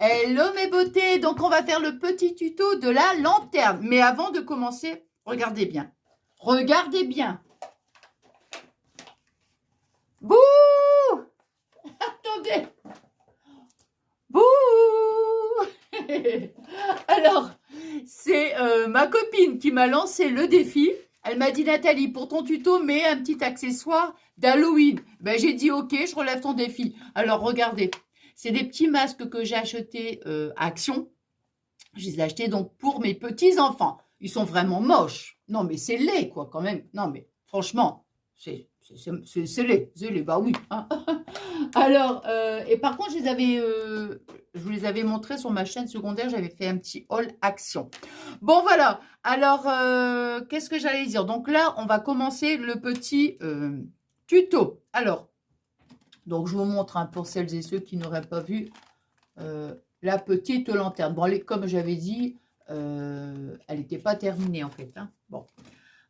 Hello mes beautés, donc on va faire le petit tuto de la lanterne. Mais avant de commencer, regardez bien. Regardez bien. Bouh! Attendez. Bouh! Alors, c'est ma copine qui m'a lancé le défi. Elle m'a dit, Nathalie, pour ton tuto, mets un petit accessoire d'Halloween. Ben, j'ai dit, ok, je relève ton défi. Alors, regardez. C'est des petits masques que j'ai achetés à Action. Je les ai achetés donc pour mes petits-enfants. Ils sont vraiment moches. Non, mais c'est laid, quoi, quand même. Non, mais franchement, c'est laid. C'est laid, bah oui. Hein. Alors, et par contre, je vous les avais montrés sur ma chaîne secondaire. J'avais fait un petit haul Action. Bon, voilà. Alors, qu'est-ce que j'allais dire? Donc là, on va commencer le petit tuto. Alors, donc je vous montre hein, pour celles et ceux qui n'auraient pas vu la petite lanterne. Bon, comme j'avais dit, elle n'était pas terminée en fait. Hein. Bon,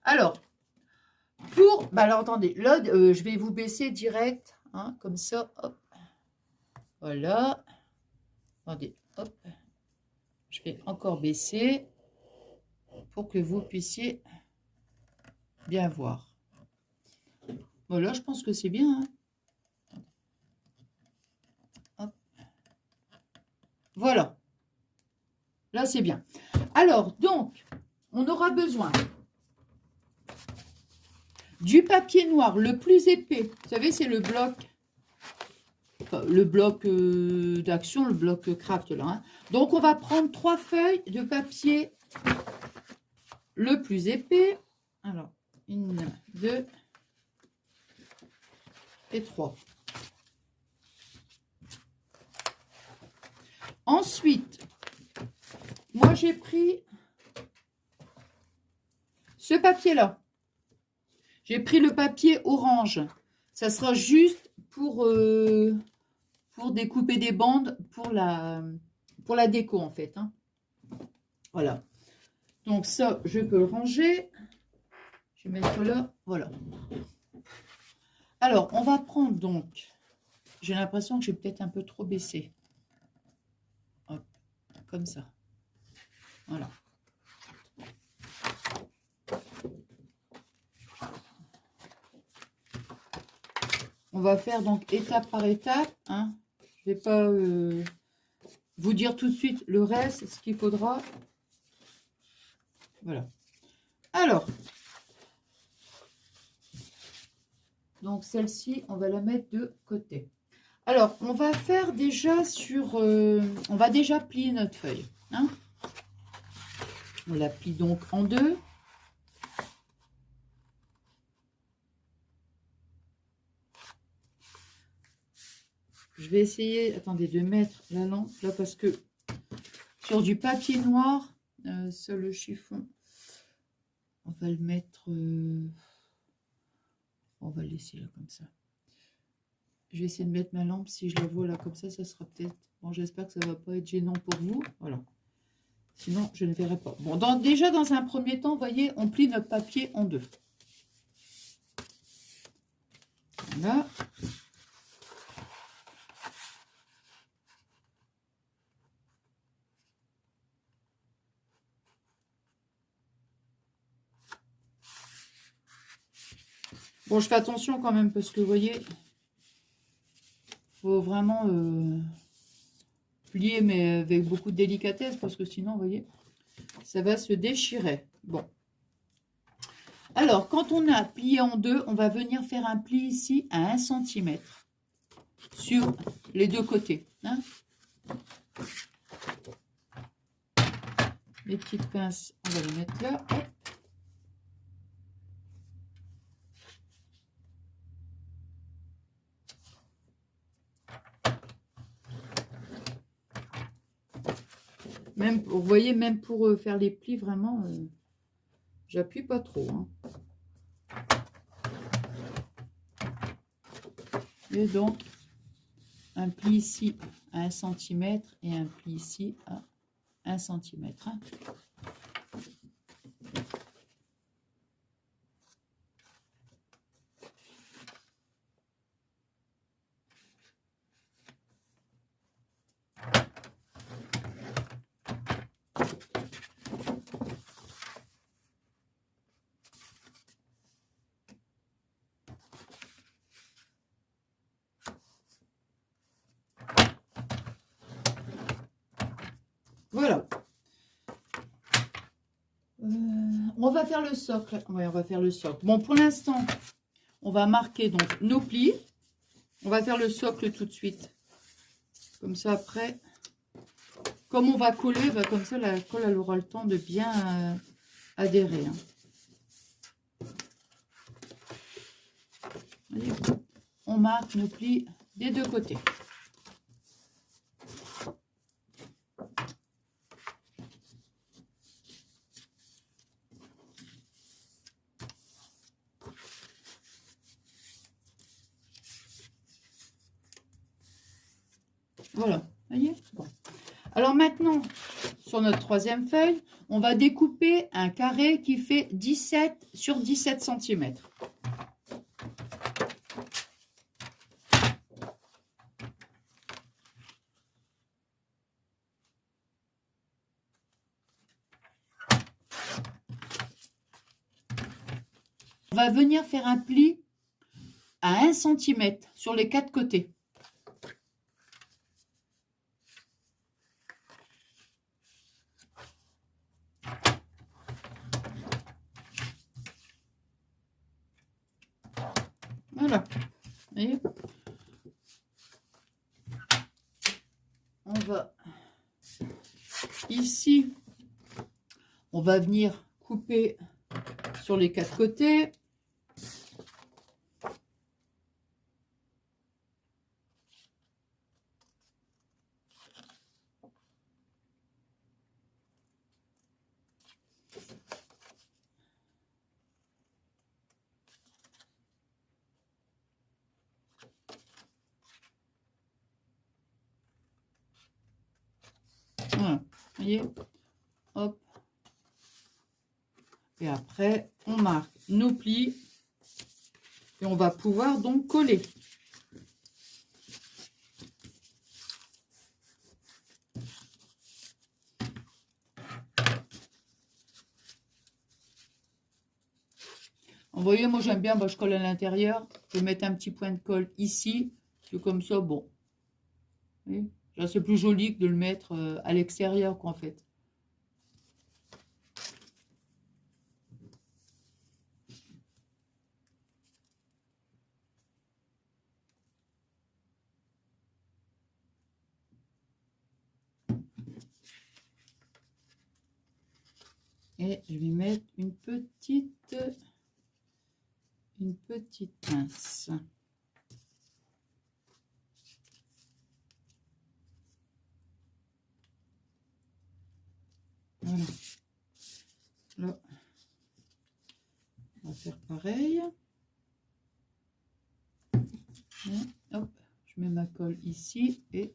alors, alors attendez, là, je vais vous baisser direct, hein, comme ça, hop, voilà. Attendez, hop, je vais encore baisser pour que vous puissiez bien voir. Voilà, je pense que c'est bien. Hein. Hop. Voilà, là c'est bien. Alors, donc, on aura besoin du papier noir le plus épais. Vous savez, c'est le bloc d'Action, le bloc craft là. Hein. Donc, on va prendre 3 feuilles de papier le plus épais. Alors, 1, 2 et 3. Ensuite, moi, j'ai pris ce papier-là. J'ai pris le papier orange. Ça sera juste pour découper des bandes pour la déco, en fait. Hein. Voilà. Donc, ça, je peux le ranger. Je vais mettre là. Voilà. Alors, on va prendre donc... J'ai l'impression que j'ai peut-être un peu trop baissé. Hop, comme ça. Voilà. On va faire donc étape par étape. Hein. Je ne vais pas vous dire tout de suite le reste, ce qu'il faudra. Voilà. Alors, donc celle-ci, on va la mettre de côté. Alors, on va faire déjà sur... on va déjà plier notre feuille. Hein. On la plie donc en deux. Je vais essayer, attendez, de mettre la lampe là parce que sur du papier noir, sur le chiffon, on va le mettre, on va le laisser là comme ça. Je vais essayer de mettre ma lampe, si je la vois là comme ça sera peut-être, bon j'espère que ça ne va pas être gênant pour vous, voilà. Sinon je ne verrai pas. Bon, déjà dans un premier temps, vous voyez, on plie notre papier en deux. Voilà. Bon, je fais attention quand même parce que vous voyez, faut vraiment plier mais avec beaucoup de délicatesse parce que sinon, vous voyez, ça va se déchirer. Bon. Alors, quand on a plié en deux, on va venir faire un pli ici à 1 cm sur les deux côtés. Hein. Les petites pinces, on va les mettre là. Hop. Même, vous voyez, même pour faire les plis, vraiment, j'appuie pas trop. Hein. Et donc, un pli ici à 1 cm et un pli ici à 1 cm. Hein. Voilà. On va faire le socle. Oui, on va faire le socle. Bon, pour l'instant, on va marquer donc nos plis. On va faire le socle tout de suite. Comme ça, après, comme on va coller, bah, comme ça, la colle, elle aura le temps de bien adhérer. Hein. Voyez, on marque nos plis des deux côtés. Voilà, voyez. Bon. Alors maintenant, sur notre troisième feuille, on va découper un carré qui fait 17 sur 17 cm. On va venir faire un pli à 1 cm sur les 4 côtés. Voilà. Voyez, on va ici, on va venir couper sur les 4 côtés. Voilà, vous voyez, hop. Et après, on marque nos plis et on va pouvoir donc coller. Vous voyez, moi j'aime bien, bah, je colle à l'intérieur. Je vais mettre un petit point de colle ici, que comme ça, bon. C'est plus joli que de le mettre à l'extérieur, qu'en fait. Et je vais mettre une petite pince. Voilà. Là, on va faire pareil. Et hop, je mets ma colle ici et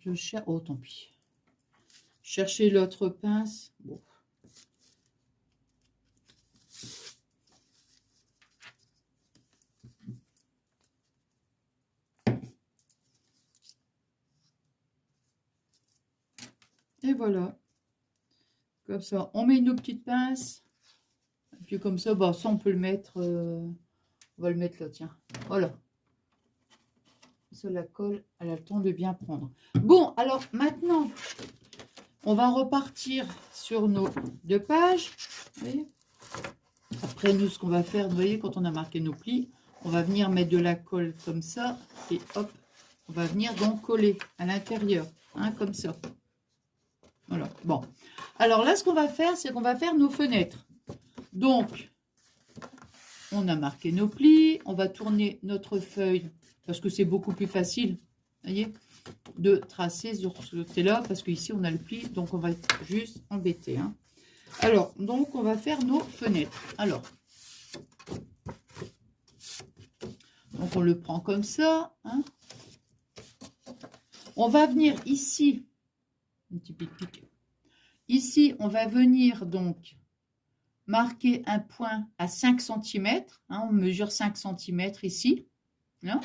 je cherche. Oh, tant pis. Chercher l'autre pince. Bon. Et voilà. Comme ça, on met nos petites pinces. Et puis comme ça, bah, ça on peut le mettre. On va le mettre là, tiens. Voilà. Ça, la colle, elle a le temps de bien prendre. Bon, alors maintenant, on va repartir sur nos 2 pages. Vous voyez, après, nous, ce qu'on va faire, vous voyez, quand on a marqué nos plis, on va venir mettre de la colle comme ça. Et hop, on va venir donc coller à l'intérieur, hein, comme ça. Voilà, bon. Alors là, ce qu'on va faire, c'est qu'on va faire nos fenêtres. Donc, on a marqué nos plis. On va tourner notre feuille parce que c'est beaucoup plus facile, vous voyez, de tracer sur ce côté-là parce qu'ici, on a le pli. Donc, on va être juste embêté. Hein. Alors, donc, on va faire nos fenêtres. Alors, donc on le prend comme ça. Hein. On va venir ici, un petit pic-pic, Ici, on va venir donc marquer un point à 5 cm. Hein, on mesure 5 cm ici. Hein.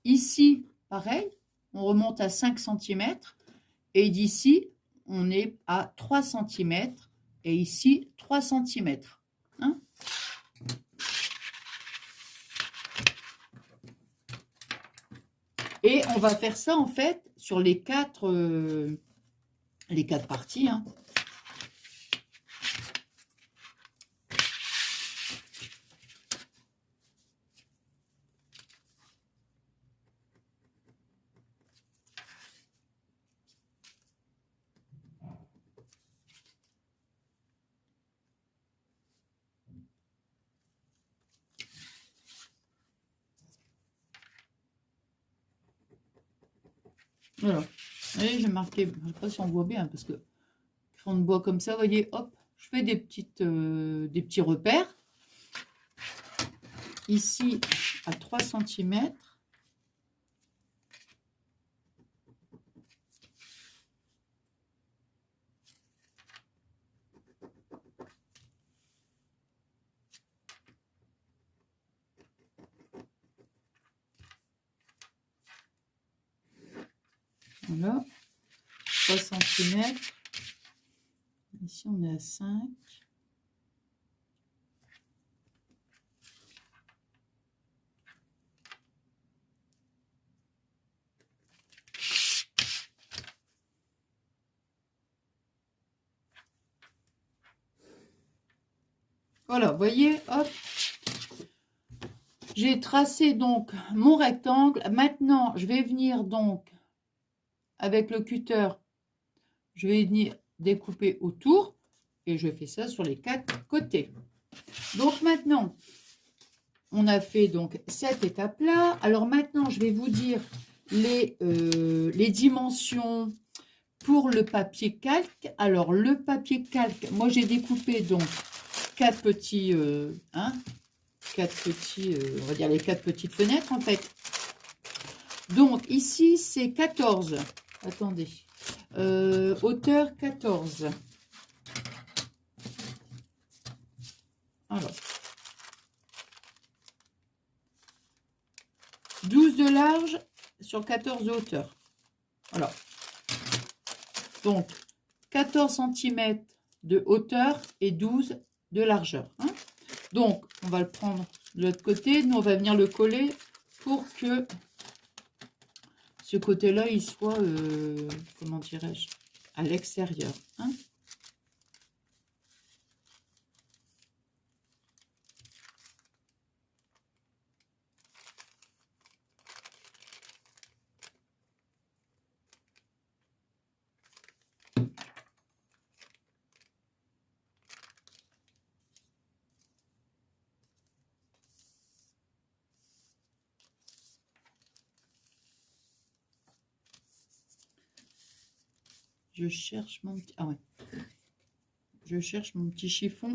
Ici, pareil, on remonte à 5 cm. Et d'ici, on est à 3 cm. Et ici, 3 cm. Hein. Et on va faire ça, en fait, sur les quatre parties. Hein. Voilà. Et j'ai marqué, je ne sais pas si on voit bien, parce que crayon de bois comme ça, vous voyez, hop, je fais des petits repères. Ici, à 3 cm. Voilà, 3 cm. Ici, on est à 5. Voilà, vous voyez, hop. J'ai tracé donc mon rectangle. Maintenant, je vais venir donc, avec le cutter, je vais venir découper autour. Et je fais ça sur les 4 côtés. Donc maintenant, on a fait donc cette étape-là. Alors maintenant, je vais vous dire les dimensions pour le papier calque. Alors le papier calque, moi j'ai découpé donc 4 petits, on va dire les 4 petites fenêtres en fait. Donc ici c'est 14. Attendez, hauteur 14. Alors. 12 de large sur 14 de hauteur. Voilà. Donc, 14 cm de hauteur et 12 de largeur. Hein. Donc, on va le prendre de l'autre côté. Nous, on va venir le coller pour que ce côté-là, il soit, comment dirais-je, à l'extérieur. Hein. Je cherche mon petit... Ah ouais. Je cherche mon petit chiffon.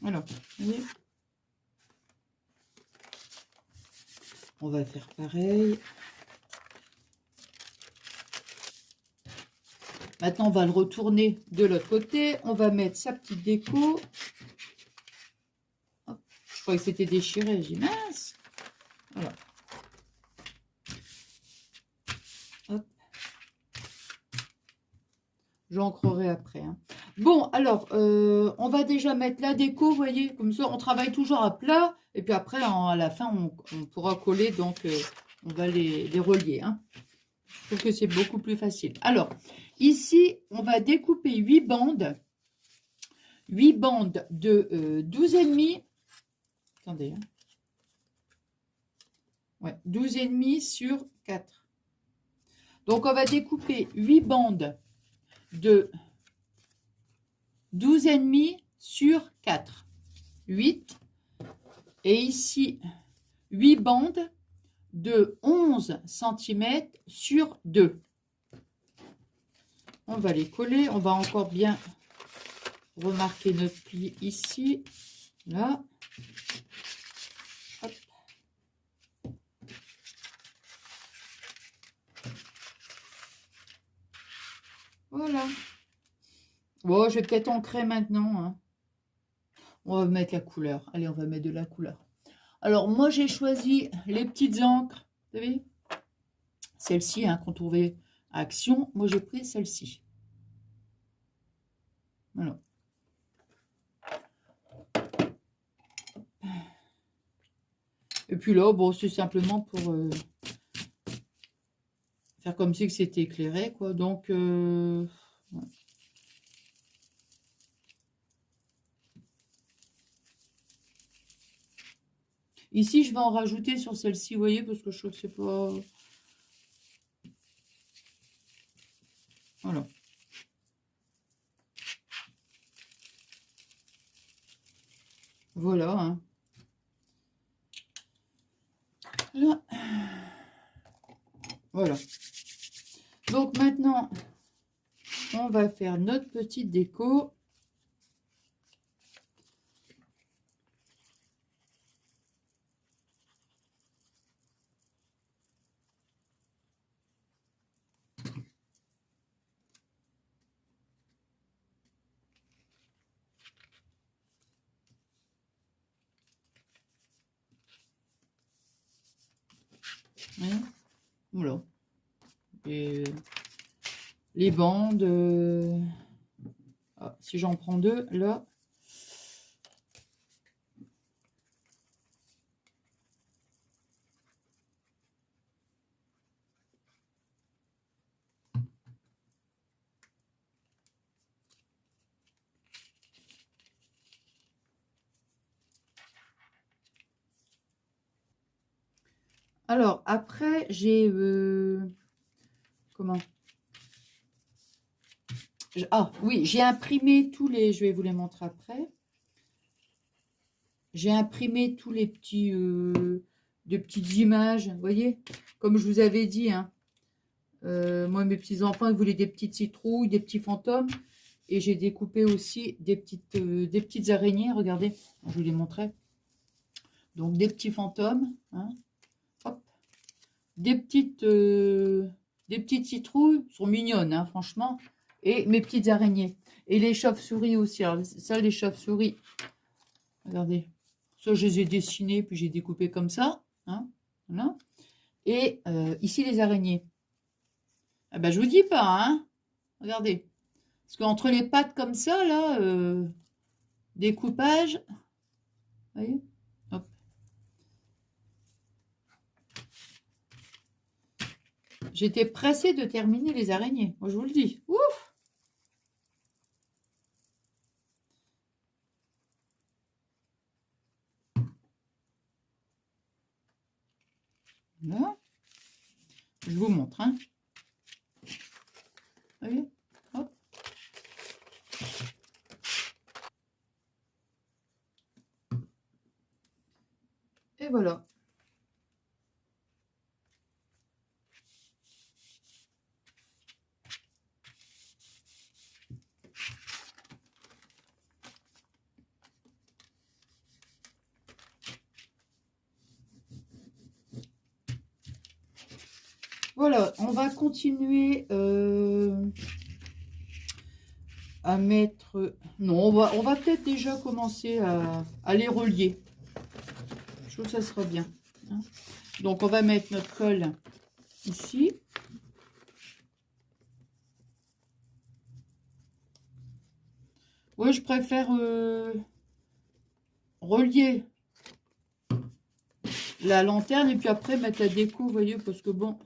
Alors, vous voyez, on va faire pareil. Maintenant, on va le retourner de l'autre côté. On va mettre sa petite déco. Hop, je croyais que c'était déchiré. J'ai dit mince. Voilà. Hop. J'ancrerai après. Hein. Bon, alors, on va déjà mettre la déco, vous voyez. Comme ça, on travaille toujours à plat. Et puis après, à la fin, on pourra coller. Donc, on va les relier. Hein. Je trouve que c'est beaucoup plus facile. Alors, ici, on va découper 8 bandes. 8 bandes de 12,5. Attendez. Hein. Ouais, 12,5 sur 4. Donc, on va découper 8 bandes de 12,5 sur 4. 8. Et ici, 8 bandes de 11 cm sur 2. On va les coller. On va encore bien remarquer notre pli ici. Là. Hop. Bon, je vais peut-être ancrer maintenant, hein. On va mettre la couleur. Allez, on va mettre de la couleur. Alors, moi, j'ai choisi les petites encres. Vous savez, celle-ci, hein, qu'on trouvait à Action. Moi, j'ai pris celle-ci. Voilà. Et puis là, bon, c'est simplement pour faire comme si c'était éclairé, quoi. Donc, ouais. Ici, je vais en rajouter sur celle-ci, vous voyez, parce que je trouve que c'est pas... Voilà. Voilà, hein. Là. Voilà. Donc maintenant, on va faire notre petite déco. Hein, voilà. Et les bandes. Ah, si j'en prends deux, là. Alors, après, j'ai... comment? Ah, oui, j'ai imprimé tous les... Je vais vous les montrer après. J'ai imprimé tous les petits... de petites images, vous voyez? Comme je vous avais dit, hein. Moi, mes petits-enfants, ils voulaient des petites citrouilles, des petits fantômes. Et j'ai découpé aussi des petites araignées, regardez. Je vous les montrais. Donc, des petits fantômes, hein. Hop. Des petites citrouilles, sont mignonnes, hein, franchement. Et mes petites araignées. Et les chauves-souris aussi. Alors, ça, les chauves-souris, regardez. Ça, je les ai dessinés, puis j'ai découpé comme ça. Hein, voilà. Et ici, les araignées. Ah ben, je vous dis pas, hein. Regardez. Parce qu'entre les pattes comme ça, là, découpage. Vous voyez? Hop. J'étais pressée de terminer les araignées. Moi, je vous le dis. Ouf! Là. Je vous montre, hein. Vous voyez? Hop. Et voilà. Voilà, on va continuer à mettre... Non, on va peut-être déjà commencer à les relier. Je trouve que ça sera bien, hein. Donc, on va mettre notre colle ici. Oui, je préfère relier la lanterne et puis après mettre la déco, vous voyez, parce que bon...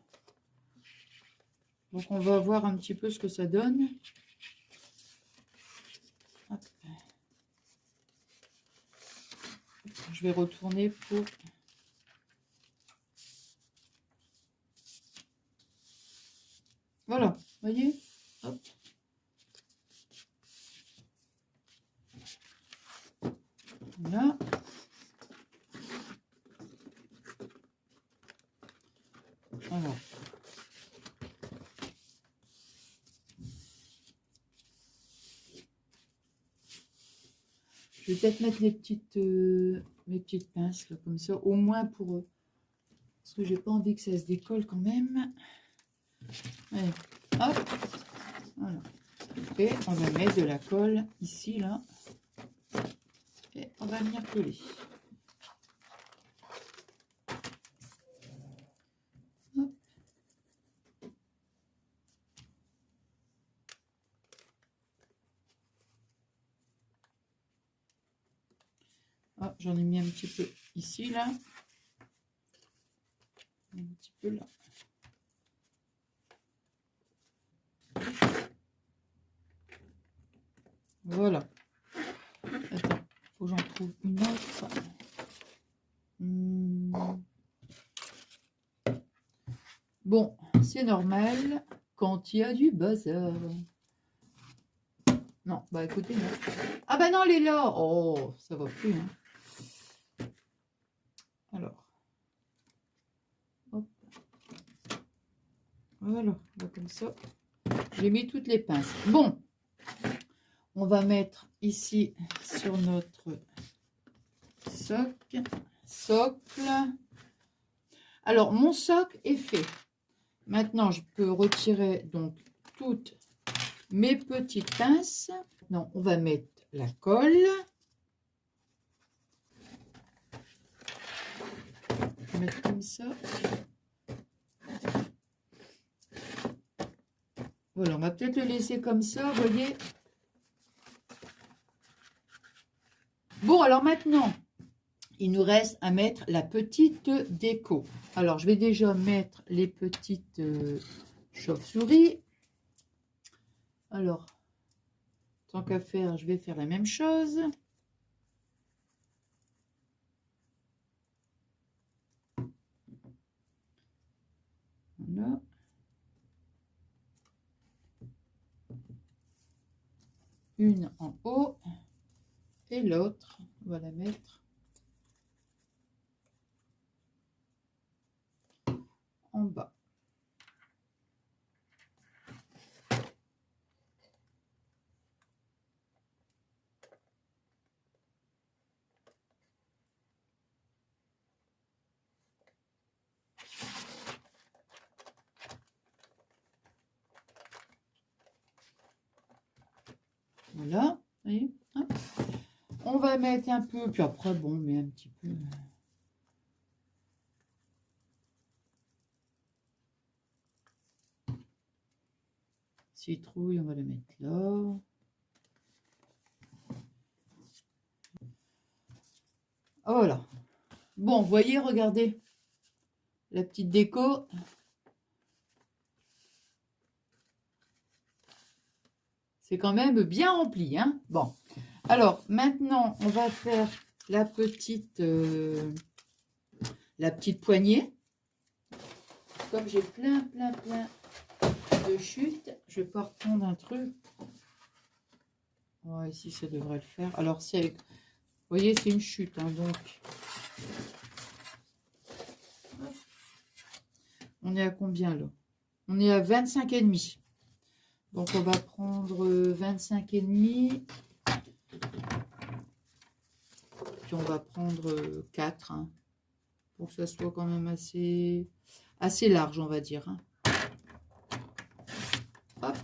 Donc, on va voir un petit peu ce que ça donne. Hop. Je vais retourner pour... Voilà, vous voyez? Hop. Voilà. Voilà. Je vais peut-être mettre mes petites pinces là, comme ça, au moins pour eux. Parce que j'ai pas envie que ça se décolle quand même. Allez, hop, voilà. Et on va mettre de la colle ici, là. Et on va venir coller. Hop. Oh, j'en ai mis un petit peu ici, là. Un petit peu là. Voilà. Attends, faut que j'en trouve une autre. Bon, c'est normal quand il y a du bazar. Non, bah écoutez, non. Ah bah non, elle est là. Oh, ça va plus, hein. Alors. Hop. Voilà, comme ça. J'ai mis toutes les pinces. Bon, on va mettre ici sur notre socle. Alors, mon socle est fait. Maintenant, je peux retirer donc toutes mes petites pinces. Non, on va mettre la colle. Je vais mettre comme ça. Voilà, on va peut-être le laisser comme ça, vous voyez. Bon, alors maintenant, il nous reste à mettre la petite déco. Alors, je vais déjà mettre les petites chauves-souris. Alors, tant qu'à faire, je vais faire la même chose. Voilà. Une en haut et l'autre, on va la mettre en bas. Voilà, vous voyez, hein. On va mettre un peu, puis après, bon, mais un petit peu. Citrouille, on va le mettre là. Voilà. Bon, vous voyez, regardez. La petite déco. C'est quand même bien rempli, hein. Bon. Alors, maintenant, on va faire la petite poignée. Comme j'ai plein de chutes, je vais pas reprendre un truc. Ouais, ici, ça devrait le faire. Alors, c'est avec... Vous voyez, c'est une chute, hein, donc... On est à combien, là? On est à 25,5. Donc, on va prendre 25,5. Puis, on va prendre 4, hein, pour que ça soit quand même assez large, on va dire, hein. Hop.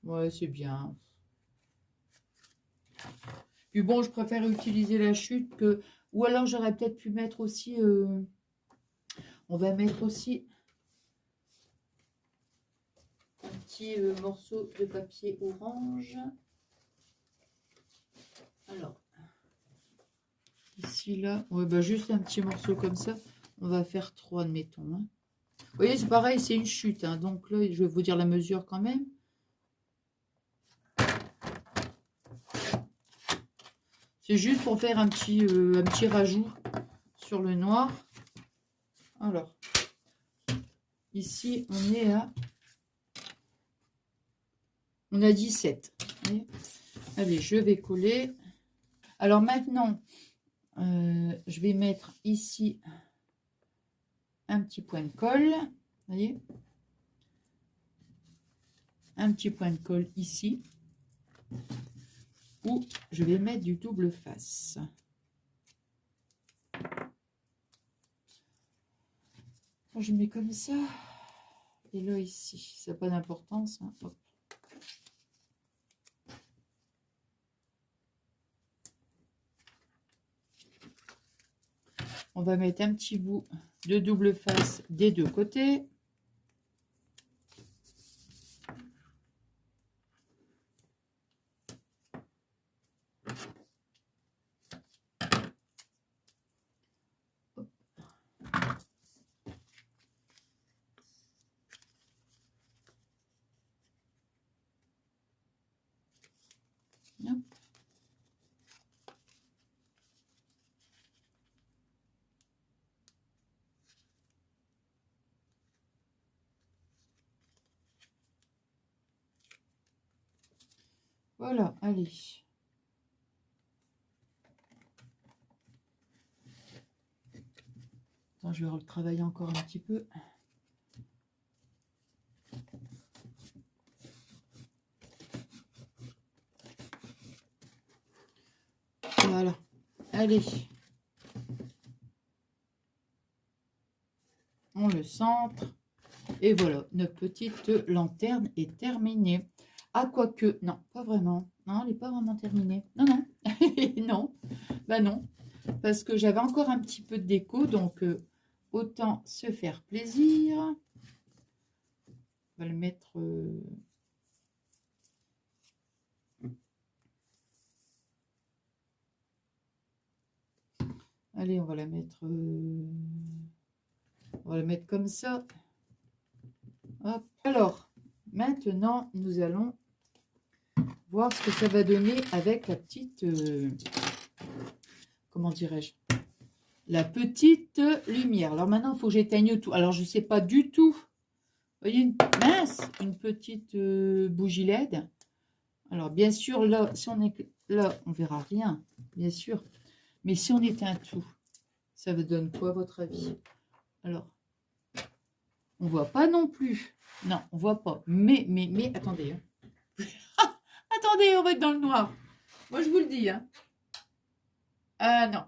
Ouais, c'est bien. Puis bon, je préfère utiliser la chute que... Ou alors, j'aurais peut-être pu mettre aussi... On va mettre aussi un petit morceau de papier orange. Alors, ici, là... Ouais, bah juste un petit morceau comme ça. On va faire 3, admettons, hein. Vous voyez, c'est pareil, c'est une chute, hein. Donc là, je vais vous dire la mesure quand même. C'est juste pour faire un petit rajout sur le noir. Alors, ici, on a 17. Allez, je vais coller. Alors maintenant, je vais mettre ici un petit point de colle. Vous voyez? Un petit point de colle ici. Où je vais mettre du double face. Je mets comme ça. et là ici. Ça n'a pas d'importance. Hein. Hop. On va mettre un petit bout de double face des deux côtés. Hop. Voilà, allez. Attends, je vais retravailler encore un petit peu. Voilà, allez. On le centre. Et voilà, notre petite lanterne est terminée. Ah, quoique, non, pas vraiment. Non, elle n'est pas vraiment terminée. Non, non, non, bah non. Parce que j'avais encore un petit peu de déco, donc autant se faire plaisir. On va le mettre... Allez, on va la mettre... On va la mettre comme ça. Hop. Alors, maintenant, nous allons voir ce que ça va donner avec la petite... comment dirais-je? La petite lumière. Alors maintenant, il faut que j'éteigne tout. Alors, je ne sais pas du tout. Vous voyez, mince, une petite bougie LED. Alors, bien sûr, là, si on est là, on verra rien, bien sûr. Mais si on éteint tout, ça vous donne quoi, à votre avis? Alors, on voit pas non plus. Non, on voit pas. Mais, attendez. Hein. Attendez, on va être dans le noir. Moi, je vous le dis. Hein. Ah, non.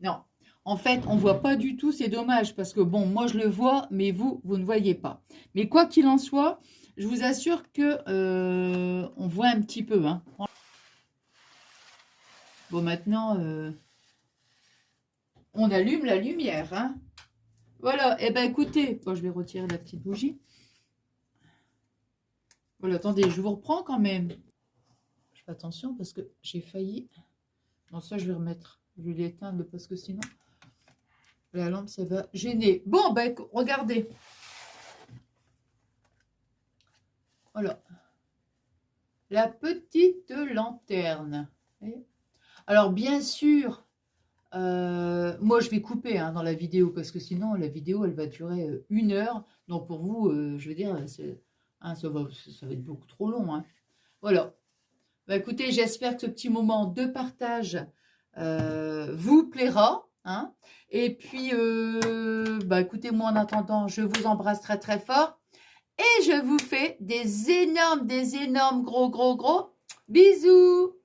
Non. En fait, on voit pas du tout. C'est dommage parce que, bon, moi, je le vois, mais vous ne voyez pas. Mais quoi qu'il en soit, je vous assure que on voit un petit peu. Hein. Bon, maintenant, on allume la lumière. Hein. Voilà. Eh bien, écoutez, bon, je vais retirer la petite bougie. Voilà, attendez, je vous reprends quand même. Je fais attention parce que j'ai failli... Non, ça, je vais remettre. Je vais l'éteindre parce que sinon, la lampe, ça va gêner. Bon, ben, regardez. Voilà. La petite lanterne. Alors, bien sûr, moi, je vais couper hein, dans la vidéo parce que sinon, la vidéo, elle va durer 1 heure. Donc, pour vous, je veux dire, hein, ça va être beaucoup trop long. Hein. Voilà. Bah, écoutez, j'espère que ce petit moment de partage vous plaira. Hein. Et puis, bah, écoutez, moi, en attendant, je vous embrasse très, très fort. Et je vous fais des énormes gros bisous.